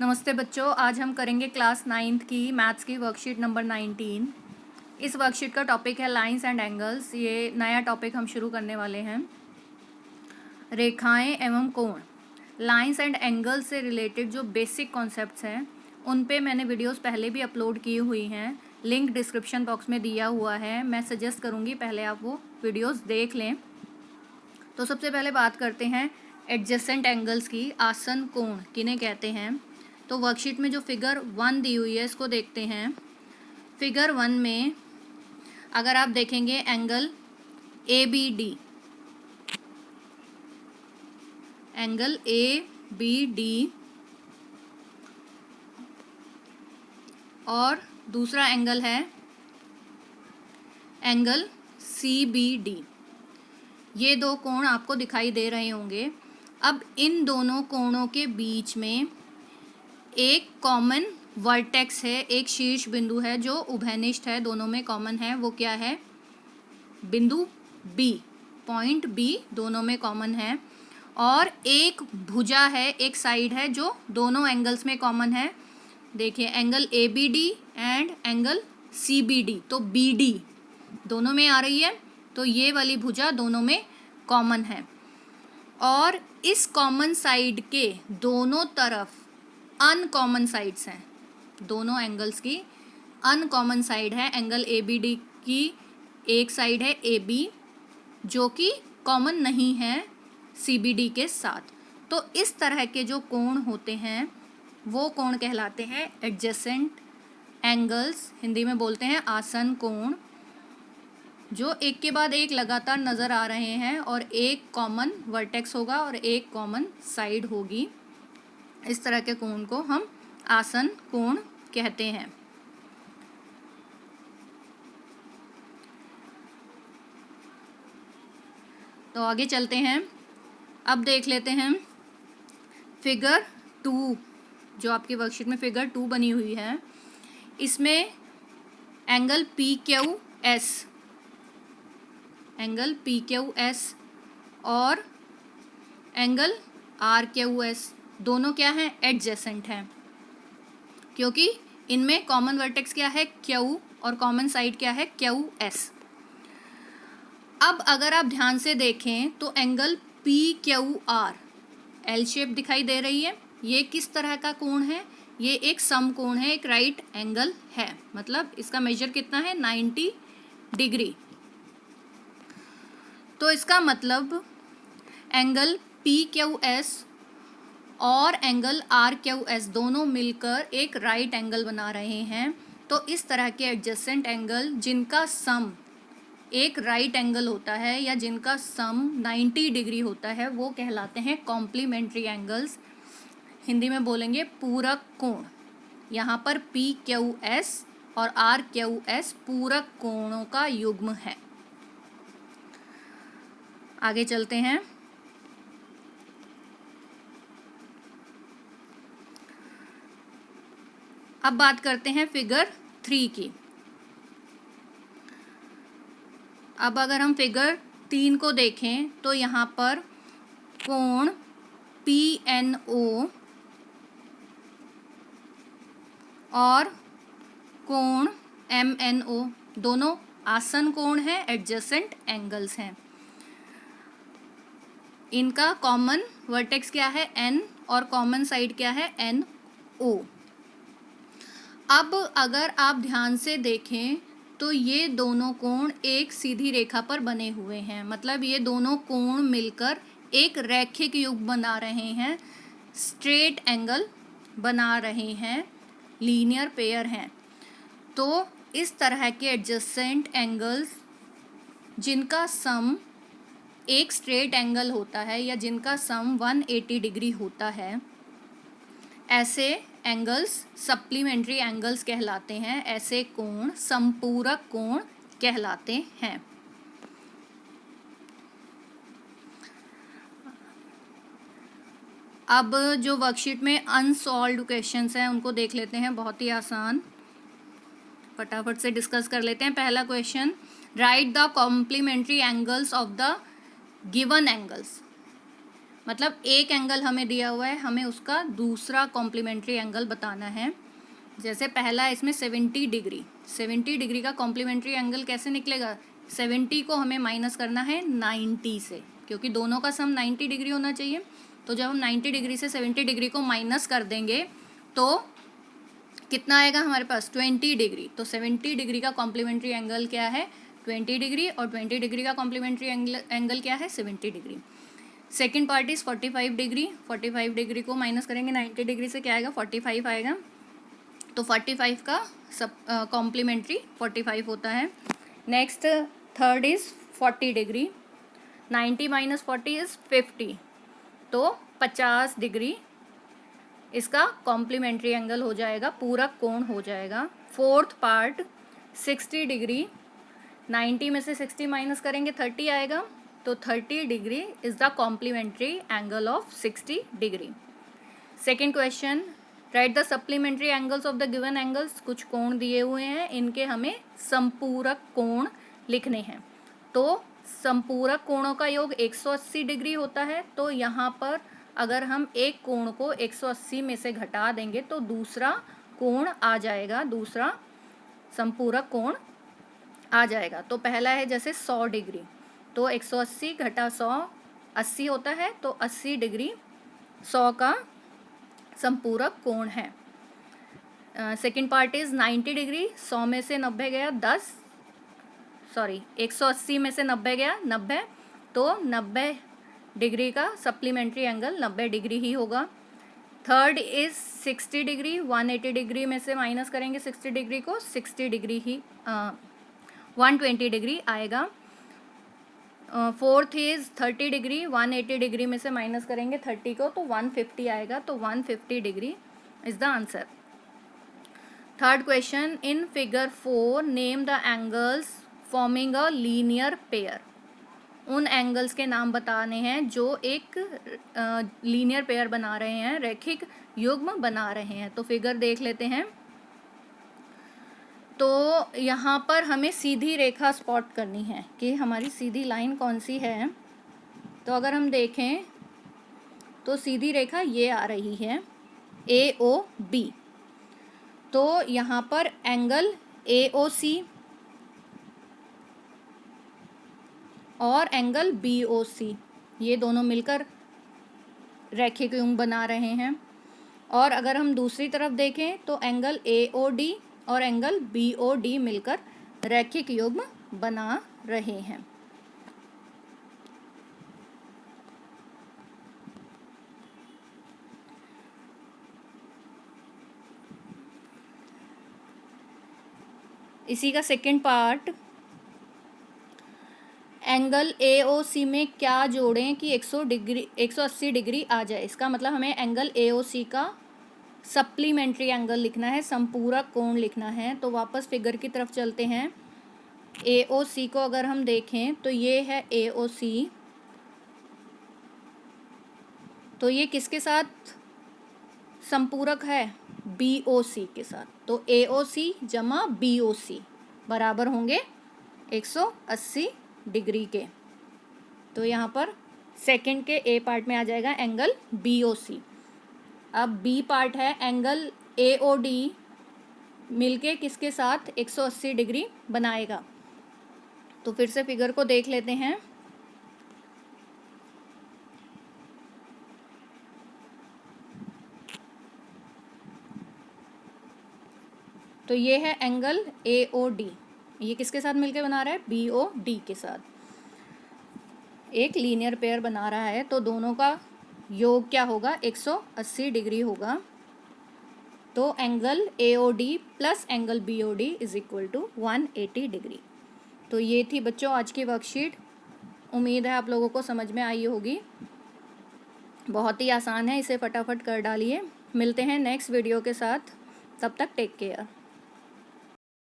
नमस्ते बच्चों, आज हम करेंगे क्लास 9th की मैथ्स की वर्कशीट नंबर 19। इस वर्कशीट का टॉपिक है लाइंस एंड एंगल्स। ये नया टॉपिक हम शुरू करने वाले हैं। रेखाएं एवं कोण, लाइंस एंड एंगल्स से रिलेटेड जो बेसिक कॉन्सेप्ट्स हैं उन पे मैंने वीडियोस पहले भी अपलोड की हुई हैं। लिंक डिस्क्रिप्शन बॉक्स में दिया हुआ है। मैं सजेस्ट करूँगी पहले आप वो वीडियोज़ देख लें। तो सबसे पहले बात करते हैं एडजेसेंट एंगल्स की। आसन कोण किन्हें कहते हैं? तो वर्कशीट में जो फिगर 1 दी हुई है इसको देखते हैं। फिगर 1 में अगर आप देखेंगे एंगल ABD, एंगल ABD और दूसरा एंगल है एंगल CBD। ये दो कोण आपको दिखाई दे रहे होंगे। अब इन दोनों कोणों के बीच में एक कॉमन वर्टेक्स है, एक शीर्ष बिंदु है जो उभयनिष्ठ है, दोनों में कॉमन है। वो क्या है? बिंदु B, पॉइंट B दोनों में कॉमन है। और एक भुजा है, एक साइड है जो दोनों एंगल्स में कॉमन है। देखिए angle ABD and angle CBD, तो BD दोनों में आ रही है, तो ये वाली भुजा दोनों में कॉमन है। और इस कॉमन साइड के दोनों तरफ अनकॉमन साइड्स हैं। दोनों एंगल्स की अनकॉमन साइड है। एंगल ABD की एक साइड है AB जो कि कॉमन नहीं है CBD के साथ। तो इस तरह के जो कोण होते हैं वो कोण कहलाते हैं एडजेसेंट एंगल्स। हिंदी में बोलते हैं आसन कोण, जो एक के बाद एक लगातार नज़र आ रहे हैं और एक कॉमन वर्टेक्स होगा और एक कॉमन साइड होगी। इस तरह के कोण को हम आसन कोण कहते हैं। तो आगे चलते हैं। अब देख लेते हैं फिगर 2, जो आपकी वर्कशीट में फिगर 2 बनी हुई है। इसमें एंगल PQS, एंगल PQS और एंगल RQS दोनों क्या हैं? एडजेसेंट हैं, क्योंकि इनमें कॉमन वर्टेक्स क्या है? Q, और कॉमन साइड क्या है? QS। अब अगर आप ध्यान से देखें तो एंगल PQR एल शेप दिखाई दे रही है। ये किस तरह का कोण है? ये एक समकोण है, एक राइट एंगल है। मतलब इसका मेजर कितना है? 90 डिग्री। तो इसका मतलब एंगल PQS और एंगल RQS दोनों मिलकर एक राइट एंगल बना रहे हैं। तो इस तरह के एडजेसेंट एंगल जिनका सम एक राइट एंगल होता है या जिनका सम 90 डिग्री होता है वो कहलाते हैं कॉम्प्लीमेंट्री एंगल्स। हिंदी में बोलेंगे पूरक कोण। यहाँ पर PQS और RQS पूरक कोणों का युग्म है। आगे चलते हैं। अब बात करते हैं फिगर 3 की। अब अगर हम फिगर 3 को देखें तो यहाँ पर कोण PNO और कोण MNO दोनों आसन कोण हैं, एडजेसेंट एंगल्स हैं। इनका कॉमन वर्टेक्स क्या है? N, और कॉमन साइड क्या है? NO। अब अगर आप ध्यान से देखें तो ये दोनों कोण एक सीधी रेखा पर बने हुए हैं। मतलब ये दोनों कोण मिलकर एक रैखिक युग्म बना रहे हैं, स्ट्रेट एंगल बना रहे हैं, लीनियर पेयर हैं। तो इस तरह के एडजेसेंट एंगल्स जिनका सम एक स्ट्रेट एंगल होता है या जिनका सम 180 डिग्री होता है, ऐसे एंगल्स सप्लीमेंट्री एंगल्स कहलाते हैं। ऐसे कोण संपूरक कोण कहलाते हैं। अब जो वर्कशीट में अनसॉल्व्ड क्वेश्चंस हैं उनको देख लेते हैं, बहुत ही आसान, फटाफट से डिस्कस कर लेते हैं। पहला question, right the complementary angles of the given angles. मतलब एक एंगल हमें दिया हुआ है, हमें उसका दूसरा कॉम्प्लीमेंट्री एंगल बताना है। जैसे पहला है इसमें 70 डिग्री, 70 डिग्री का कॉम्प्लीमेंट्री एंगल कैसे निकलेगा? 70 को हमें माइनस करना है 90 से, क्योंकि दोनों का सम 90 डिग्री होना चाहिए। तो जब हम 90 डिग्री से 70 डिग्री को माइनस कर देंगे तो कितना आएगा हमारे पास? 20 डिग्री। तो 70 डिग्री का कॉम्प्लीमेंट्री एंगल क्या है? 20 डिग्री, और 20 डिग्री का कॉम्प्लीमेंट्री एंगल क्या है? 70 degree. Second part is 45 degree, 45 degree को माइनस करेंगे 90 डिग्री से, क्या आएगा? 45 आएगा। तो 45 का सब कॉम्प्लीमेंट्री 45 होता है। Next third is 40 degree, 90 minus 40 is 50, तो 50 डिग्री इसका कॉम्प्लीमेंट्री एंगल हो जाएगा, पूरा कोण हो जाएगा। फोर्थ पार्ट 60 डिग्री, 90 में से 60 माइनस करेंगे 30 आएगा, तो 30 degree is the complementary angle of 60 degree. Second question, right the supplementary angles of the given angles. कुछ कोण दिए हुए हैं, इनके हमें संपूरक कोण लिखने हैं। तो संपूरक कोणों का योग 180 डिग्री होता है। तो यहाँ पर अगर हम एक कोण को 180 में से घटा देंगे तो दूसरा कोण आ जाएगा, दूसरा संपूरक कोण आ जाएगा। तो पहला है जैसे 100 डिग्री, तो 180 घटा 100 80 होता है, तो 80 डिग्री 100 का संपूरक कोण है। सेकेंड पार्ट इज़ 90 डिग्री, 100 में से 90 गया 10, सॉरी 180 में से 90 गया 90, तो 90 डिग्री का सप्लीमेंट्री एंगल 90 डिग्री ही होगा। थर्ड इज़ 60 डिग्री, 180 डिग्री में से माइनस करेंगे 60 डिग्री को, 60 डिग्री ही 120 डिग्री आएगा। फोर्थ इज़ 30 डिग्री, 180 डिग्री में से माइनस करेंगे 30 को, तो 150 आएगा, तो 150 degree is the answer. Third question, in figure 4 name the angles forming a linear pair. उन एंगल्स के नाम बताने हैं जो एक लीनियर पेयर बना रहे हैं, रैखिक युग्म बना रहे हैं। तो फिगर देख लेते हैं। तो यहाँ पर हमें सीधी रेखा स्पॉट करनी है कि हमारी सीधी लाइन कौन सी है। तो अगर हम देखें तो सीधी रेखा ये आ रही है AOB। तो यहाँ पर एंगल AOC और एंगल BOC, ये दोनों मिलकर रैखिक युग्म बना रहे हैं। और अगर हम दूसरी तरफ देखें तो एंगल AOD और एंगल BOD मिलकर रैखिक युग्म बना रहे हैं। इसी का सेकंड पार्ट, एंगल AOC में क्या जोड़ें कि 180 डिग्री आ जाए। इसका मतलब हमें एंगल AOC का सप्लीमेंट्री एंगल लिखना है, संपूरक कोण लिखना है। तो वापस फिगर की तरफ चलते हैं। AOC को अगर हम देखें तो ये है AOC, तो ये किसके साथ संपूरक है? BOC के साथ। तो AOC जमा BOC बराबर होंगे 180 डिग्री के। तो यहाँ पर सेकंड के A पार्ट में आ जाएगा एंगल BOC। अब B पार्ट है एंगल AOD मिलके किसके साथ 180 डिग्री बनाएगा। तो फिर से फिगर को देख लेते हैं। तो ये है एंगल AOD, ये किसके साथ मिलके बना रहा है? BOD के साथ एक लीनियर पेयर बना रहा है। तो दोनों का योग क्या होगा? 180 डिग्री होगा। तो angle AOD plus angle BOD is equal to 180 degree. तो ये थी बच्चों आज की वर्कशीट। उम्मीद है आप लोगों को समझ में आई होगी। बहुत ही आसान है, इसे फटाफट कर डालिए। मिलते हैं नेक्स्ट वीडियो के साथ, तब तक टेक केयर।